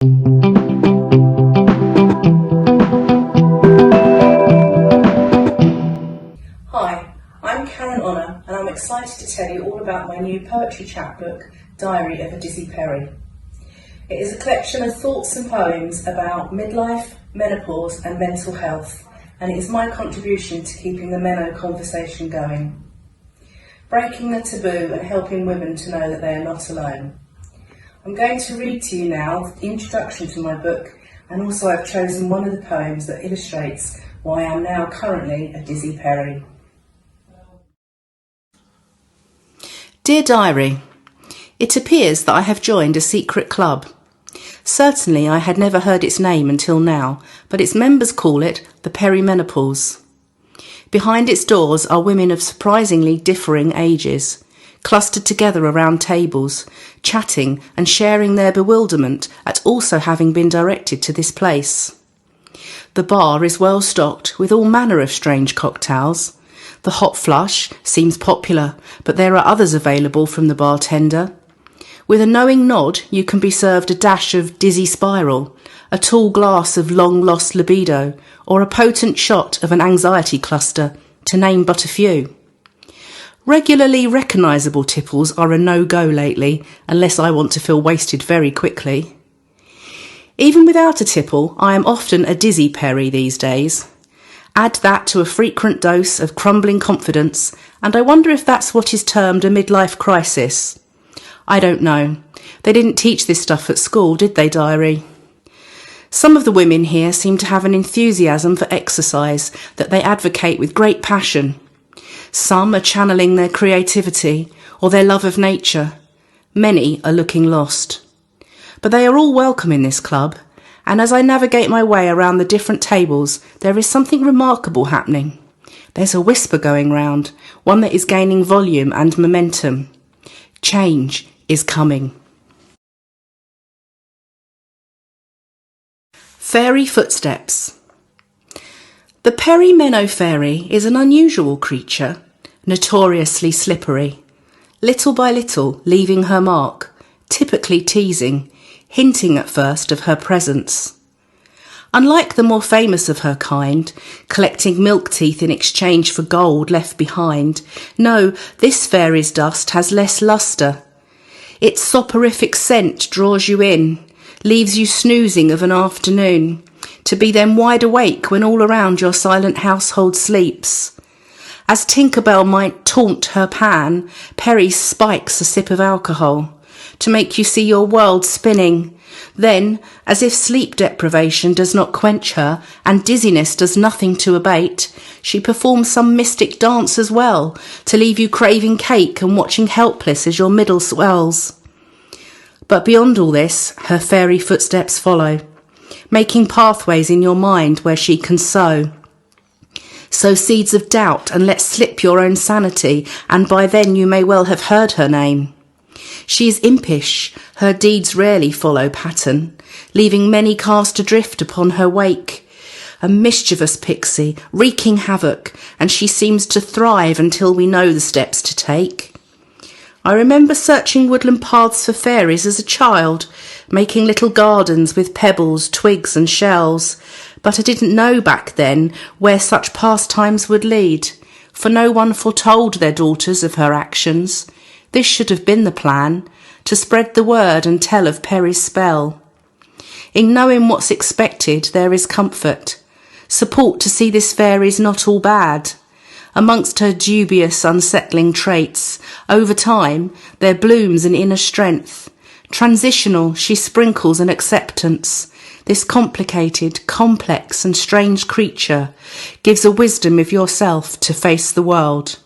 Hi, I'm Karen Honnor and I'm excited to tell you all about my new poetry chapbook, Diary of A Dizzy Peri. It is a collection of thoughts and poems about midlife, menopause and mental health, and it is my contribution to keeping the Meno conversation going. Breaking the taboo and helping women to know that they are not alone. I'm going to read to you now the introduction to my book, and also I've chosen one of the poems that illustrates why I am now currently a Dizzy Peri. Dear Diary, it appears that I have joined a secret club. Certainly I had never heard its name until now, but its members call it the Perimenopause. Behind its doors are women of surprisingly differing ages, clustered together around tables, chatting and sharing their bewilderment at also having been directed to this place. The bar is well stocked with all manner of strange cocktails. The hot flush seems popular, but there are others available from the bartender. With a knowing nod, you can be served a dash of dizzy spiral, a tall glass of long-lost libido, or a potent shot of an anxiety cluster, to name but a few. Regularly recognisable tipples are a no-go lately, unless I want to feel wasted very quickly. Even without a tipple, I am often a Dizzy Peri these days. Add that to a frequent dose of crumbling confidence, and I wonder if that's what is termed a midlife crisis. I don't know. They didn't teach this stuff at school, did they, Diary? Some of the women here seem to have an enthusiasm for exercise that they advocate with great passion. Some are channeling their creativity or their love of nature. Many are looking lost. But they are all welcome in this club, and as I navigate my way around the different tables, there is something remarkable happening. There's a whisper going round, one that is gaining volume and momentum. Change is coming. Fairy footsteps. The Perimenopause is an unusual creature, notoriously slippery, little by little leaving her mark, typically teasing, hinting at first of her presence. Unlike the more famous of her kind, collecting milk teeth in exchange for gold left behind, no, this fairy's dust has less lustre. Its soporific scent draws you in, leaves you snoozing of an afternoon, to be then wide awake when all around your silent household sleeps. As Tinkerbell might taunt her Pan, Peri spikes a sip of alcohol, to make you see your world spinning. Then, as if sleep deprivation does not quench her, and dizziness does nothing to abate, she performs some mystic dance as well, to leave you craving cake and watching helpless as your middle swells. But beyond all this, her fairy footsteps follow, making pathways in your mind where she can sow. Sow seeds of doubt and let slip your own sanity, and by then you may well have heard her name. She is impish, her deeds rarely follow pattern, leaving many cast adrift upon her wake. A mischievous pixie, wreaking havoc, and she seems to thrive until we know the steps to take. I remember searching woodland paths for fairies as a child, making little gardens with pebbles, twigs and shells, but I didn't know back then where such pastimes would lead, for no one foretold their daughters of her actions. This should have been the plan, to spread the word and tell of Peri's spell. In knowing what's expected there is comfort, support to see this fairy's not all bad. Amongst her dubious, unsettling traits, over time there blooms an inner strength. Transitional, she sprinkles an acceptance. This complicated, complex and strange creature gives a wisdom of yourself to face the world.